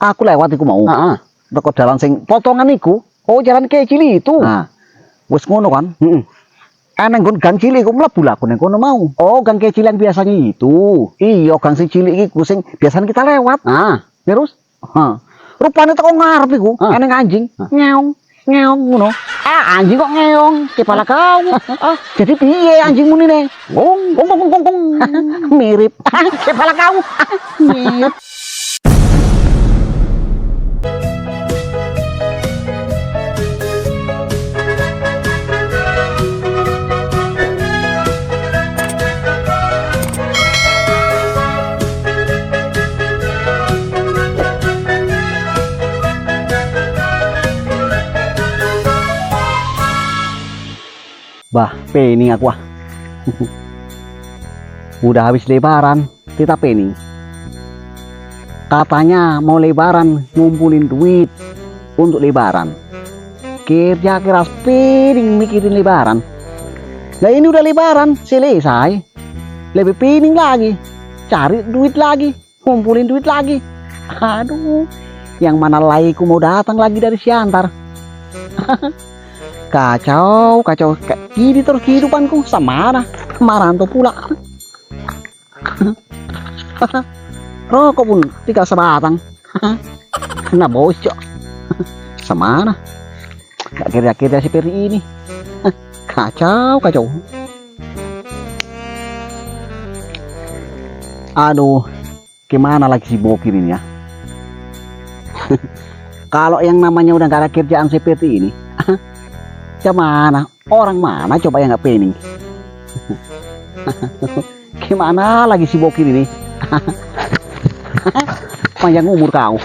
Aku lewat iku mau. Heeh. Teko dalan sing potongan iku. Oh, jalan kecil itu. Nah. Wis ngono kan. Heeh. Nang gang cilik iku mlebu lah aku nang kono mau. Oh, gang kecil yang biasanya itu. Iya, gang sing cilik iku sing biasanya kita lewat. Ah, Terus? Heeh. Rupane teko ngarep iku, eneng anjing. Ngeong, ngeong ngono. Anjing kok ngeong, kepala kau. Jadi piye anjingmu ini? Gong, gong, gong, gong, gong. Mirip. Kepala kau. Mirip. Bah, pening aku ah. Udah habis lebaran, kita pening. Katanya mau lebaran ngumpulin duit untuk lebaran. Kerja keras pening mikirin lebaran. Nah ini udah lebaran, selesai. Lebih pening lagi. Cari duit lagi, ngumpulin duit lagi. Aduh, yang mana laiku mau datang lagi dari Siantar. Kacau, kacau. Gini terus kehidupanku sama mana merantau pula. Rokok pun tinggal sebatang. Kena bocok. Sama mana gak kira-kira seperti ini. Kacau, kacau. Aduh, gimana lagi si bokir ini ya. Kalau yang namanya udah gak ada kerjaan seperti ini, gimana? Orang mana coba yang nggak pening? Gimana lagi si bokir ini? Panjang umur kau.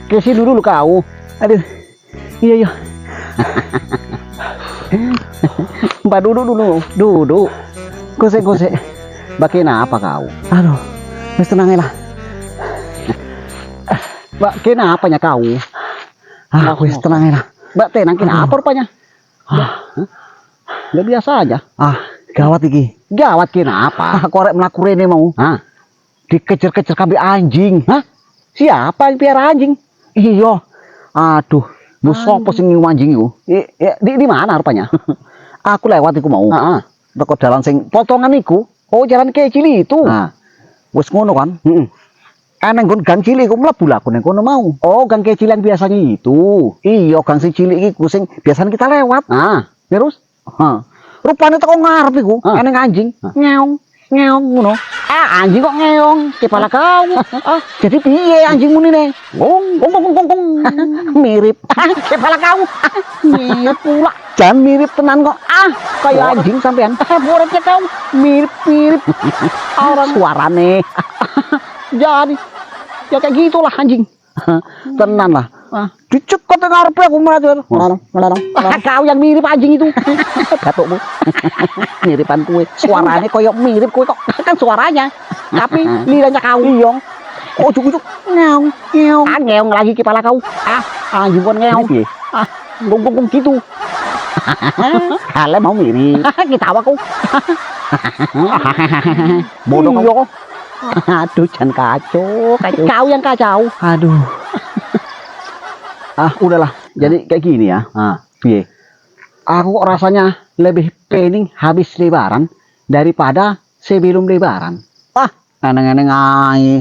Kesini dulu kau. Aduh, iya iya. Mbak duduk. Gosek. Bagaimana apa kau? Aduh, wis tenang lah. Mbak, kenapanya kau? Wis tenang lah. Mbak tenang, kenapa rupanya? Nggak biasa aja. Gawat iki. Gawat kenapa? Korek melaku rene mau. Dikejar-kejar kambing anjing. Siapa yang piara anjing? Iya. Aduh, bu sopo sing ngium anjing itu? Di mana rupanya? Aku lewat iku mau. Teko dalan sing potongan iku. Oh, jalan kecil itu. Wis ngono kan? Nang gang cilik iku mlebu lah aku nang kono mau. Oh, gang kecil yang biasanya itu. Iya, gang sing cilik iku sing biasanya kita lewat. Terus? Rupane teko ngarep iku, eneng anjing. Ngeong, ngeong ngono. Anjing kok ngeong, kepala kau. Jadi piye anjingmu ini? Gong, gong, gong, gong, gong. Mirip. Kepala kau. Mirip pula. Jangan mirip tenan kok. Kayak anjing sampean. Boretnya kau. Mirip. Orang suarane. Jadi ya kayak gitulah anjing. Tenan lah. Dicekot ngarep aku melarang. Kau yang mirip anjing itu. Batukmu. Miripan kue. Suaranya koyok mirip kue kok. Kan suaranya. Tapi nilainya kau. Iya. Ujuk-ujuk. Ngeong. Ngeong lagi kepala kau. Anjing pun ngeong. Gong gitu. Kalian mau mirip. Ketawa kau. Bodoh kau. Aduh, jangan kacau. Kau yang kacau. Aduh. Udahlah. Jadi kayak gini ya. Piye? Aku kok rasanya lebih pening habis lebaran daripada sebelum lebaran. Eneng-eneng aja.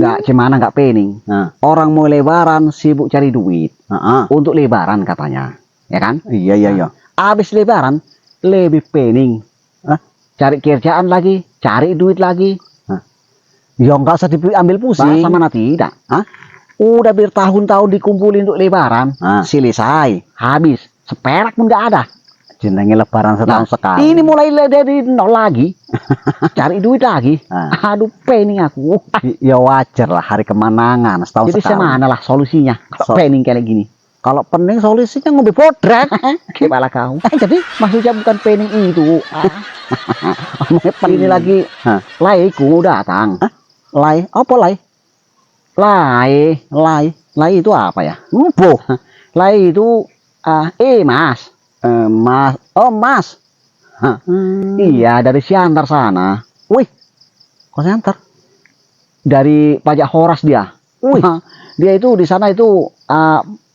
Gak gimana gak pening. Orang mau lebaran sibuk cari duit. Untuk lebaran katanya. Ya kan? Iya. Habis lebaran lebih pening. Cari kerjaan lagi, cari duit lagi. Ya nggak usah diambil pusing. Sama nanti tidak. Udah bertahun-tahun dikumpulin untuk lebaran. Selesai, habis. Seperak pun nggak ada. Jenenge lebaran setahun sekali. Ini mulai dari nol lagi. Cari duit lagi. Aduh, pening aku. Ya wajar lah, hari kemenangan setahun sekali. Jadi semana lah solusinya. Pening kayak gini. Kalau pening solusinya ngombe bodrek. Kepala kau. Jadi maksudnya bukan pening itu. Ini lagi laiku datang. Lai apa lai? Lai itu apa ya? Boh. Lai itu mas. Mas. Iya, dari Siantar sana. Wih. Kok Siantar? dari pajak Horas dia. Wih. Dia itu di sana itu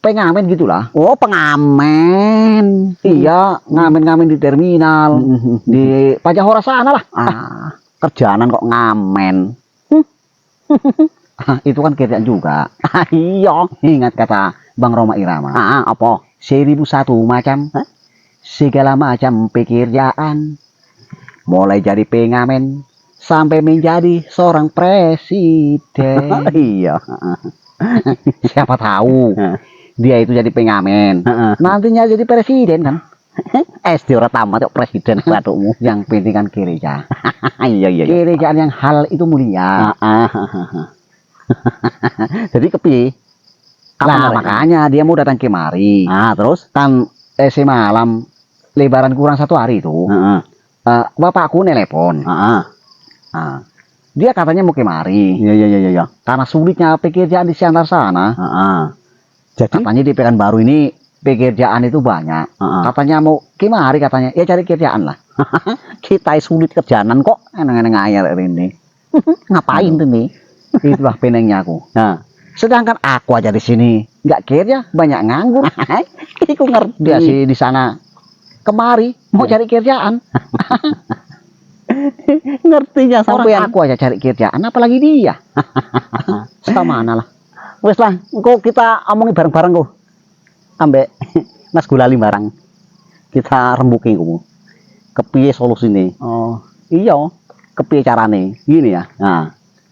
pengamen gitulah. Oh, pengamen. Iya, ngamen-ngamen di terminal, di pajak Horas sana lah. Kerjaanan kok ngamen. Itu kan kerjaan juga. Iya. Ingat kata Bang Roma Irama. Apa? 1001 macam, segala macam pekerjaan, mulai jadi pengamen sampai menjadi seorang presiden. Iya. Siapa tahu dia itu jadi pengamen, nantinya jadi presiden kan. SD ora tamat kok presiden batukmu. Yang penting kan gereja. Iya. Kerjaan yang hal itu mulia. Jadi kepiye? Lah makanya dia mau datang kemari. Terus Kan malam lebaran kurang 1 hari itu. Bapakku nelepon. Dia katanya mau kemari. Iya. Karena sulitnya pekerjaan di Siantar sana. Jadi Katanya di Pekanbaru ini pekerjaan itu banyak. Katanya mau kemari katanya. Ya cari kerjaan lah. kita sulit kerjaanan kok. Eneng-eneng air ini. Ngapain tuh nih? Itulah penengnya aku. Sedangkan aku aja di sini nggak kerja, banyak nganggur. Iku ngerti. Dia sih di sana kemari mau cari kerjaan. Ngertinya Orang sampean. aku aja cari kerjaan, apalagi dia. Sama mana lah. Wes lah, engko kita omongi bareng-bareng kok. Ambek Mas Gulali barang. Kita rembuki ku. Kepiye solusine? Oh, iya. Kepiye carane? Gini ya. Nah,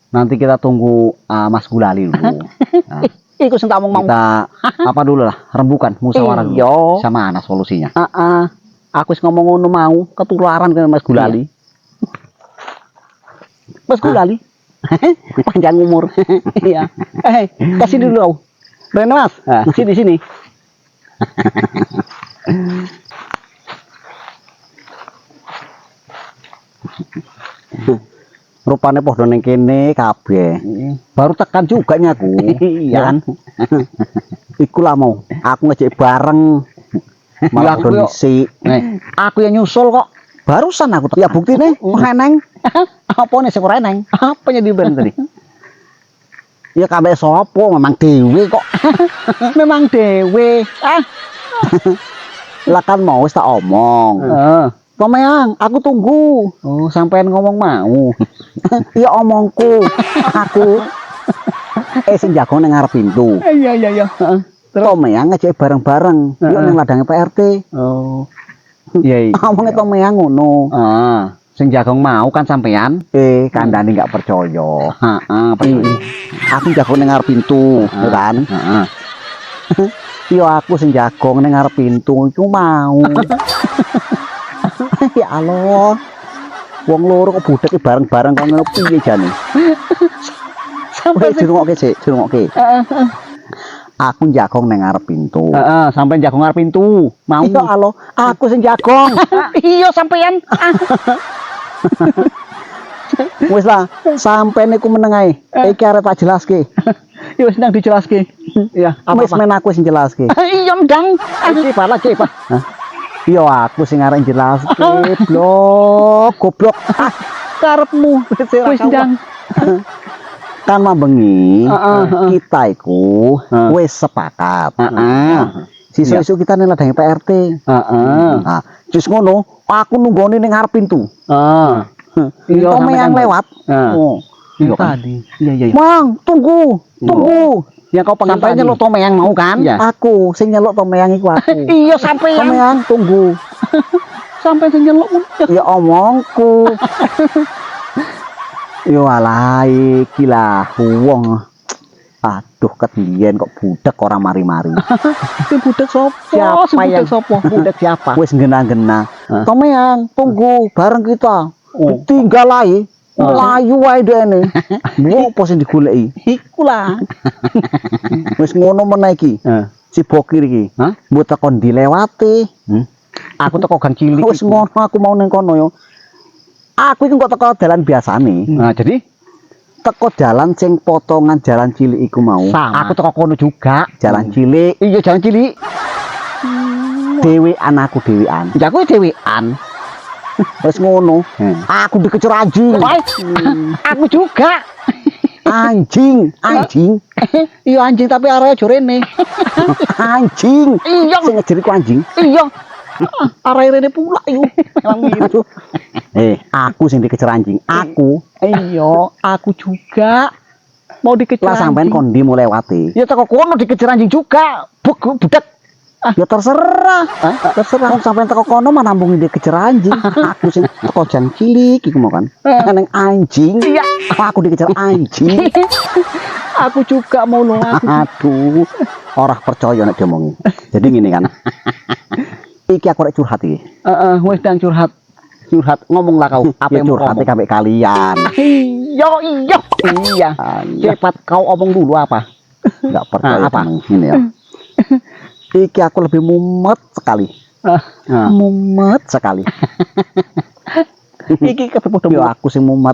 Nanti kita tunggu Mas Gulali dulu. Nah, iku sing tak omong mau. kita apa dulu lah, rembukan musyawarah dulu. Iya. Sama mana solusinya? Aku wis ngomong ngono mau, ketularan ke Mas Gulali. Mas Gulali. Panjang umur. Iya. Kasih dulu aku. Rene Mas. Sini sini. Rupane padha ning kene kabeh. Baru tekan juga nyaku. Iya kan? Iku lah mau. Aku ngejek bareng. Malah aku yo- kondisi. Aku yang nyusul kok. Barusan aku Ya buktine eneng. Apa nih sing ora eneng? apa yang diben tadi? Ya kabeh sapa memang dhewe kok. Memang dewe. Lah kan mau wis tak omong. Pemeang, aku tunggu. Oh, sampean ngomong mau. Ya omongku. Aku sing jago nang ngarep pintu. Iya. Pemeang ngejek bareng-bareng. Yo ning ladange PRT. Oh. Iya. Omongnya pemeang ngono. Sing jagong mau kan sampean. Kandhane enggak percaya. Percaya. Aku jago nang ngarep pintu, ya kan? Yo aku sing jagong nang ngarep pintu iku mau. Ya Allah. Wong loro kok budek bareng-bareng kok ngono piye jane? Sampai dirungokke sik, dirungokke. Aku jagong nang ngarep pintu. Sampean jagong ngarep pintu. Mau. Ya Allah, aku sing jagong. Iya sampean. Wis lah, sampean iku meneng ae. Iki arep tak jelaske. Ya wis nang dijelaske. Iya, Wis men aku sing jelaske. Iya ndang. Cepat. Yo aku sing arep jelaske, blok, goblok. Karepmu wis ndang. Kan mambengi kita iku wis sepakat. Sisa-sisa kita ning ladange PRT. Nah, terus ngono, aku nunggone ning ngarep pintu. Iya, Tome yang lewat. Iya tadi. Iya. Mang, tunggu. Yang kau panggil Sampai nyeluk Tome yang mau kan? Iya. Aku sing nyeluk Tome yang iku aku. Iya sampean. Tome yang tunggu. Sampai sing nyeluk. Ya omongku. Yo alai gila wong. Aduh ketinggian kok budek orang mari-mari. Itu budak sopo? Siapa yang sopo? Budak siapa? Wis ngena-ngena. Tomeang, tunggu bareng kita. Tinggal ae. Melayu wae dene. Ngopo sing digoleki? Iku lah. Wis ngono meneh iki. Si Bokir iki. Mbok tekon dilewati. Aku teko gang cilik. Wis ngono aku mau ning kono yo. Aku iki kok teko dalan biasane. Nah, jadi teko dalan sing potongan jalan cilik iku mau. aku teko kono juga. Jalan cilik, Iya jalan cilik. dhewean aku dhewean. Ya aku dhewean. Wis ngono. Aku dikejar anjing. Aku juga. Anjing. Iya anjing tapi arahnya jorene. Anjing. Iya. Sing ngejeri ku anjing. Iya. Arahnya rene pula yuk. Emang gitu. Aku sing dikejar anjing. Aku. Iya, aku juga mau dikejar Lah sampean kon ndi mulai lewati. Ya teko kono dikejar anjing juga. Budak. Ya terserah. Terserah wong sampean teko kono mah nambungi dikejar anjing. Aku sing teko jan cilik iku mau kan. Neng anjing. Iya. Aku dikejar anjing. Aku juga mau lo aku. Aduh, orang percaya nek diomongi. Jadi gini kan. Iki aku rek curhat iki. Wis ndang curhat. Ngomonglah kau. Apa yang curhat sampai kalian? Iya. Cepat kau omong dulu apa? Enggak percaya apa? Ini ya. Iki aku lebih mumet sekali. Mumet sekali. Iki kabeh padha Yo aku sing mumet.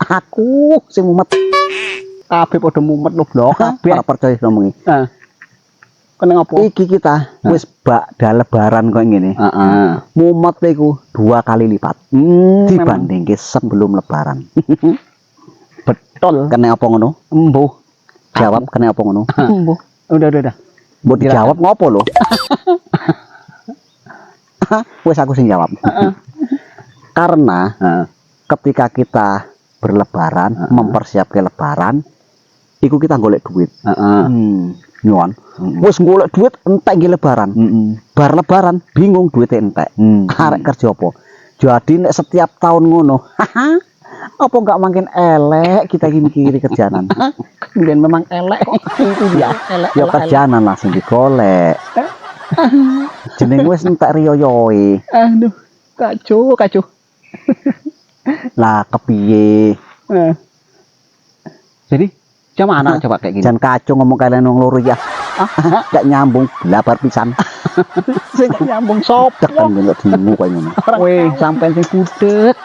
Aku sing mumet. Kabeh padha mumet lho blok. Kabeh Ora percaya ngomongi. Kene ngopo? Iki kita wis bakda lebaran kok ngene. Mumet iku 2 kali lipat dibandingke sebelum lebaran. Betul. Kene apa ngono? Embuh. Jawab kene apa ngono? Embuh. Udah. Mbok dijawab ngopo lho? Wis aku sing jawab. Karena ketika kita berlebaran, mempersiapkan lebaran, iku kita golek duit. Nyuwun. Wis golek duit entek iki lebaran. Bar lebaran bingung duitnya entek. Arek kerja apa? Jadi nek setiap tahun ngono, apa enggak makin elek kita iki mikiri kerjaan. Kemudian memang elek itu dia, elek. Ya kerjaan lah sing digolek. Jeneng wis entek riyoyoe. Aduh, kacau. Lah kepiye? Jadi jam mana coba kayak gini? Jangan kacau ngomong kalian wong loro ya. Gak nyambung blabar pisan. Sing nyambung sop. Tekan ndelok dimu koyo ngono. Weh, sampean sing budek.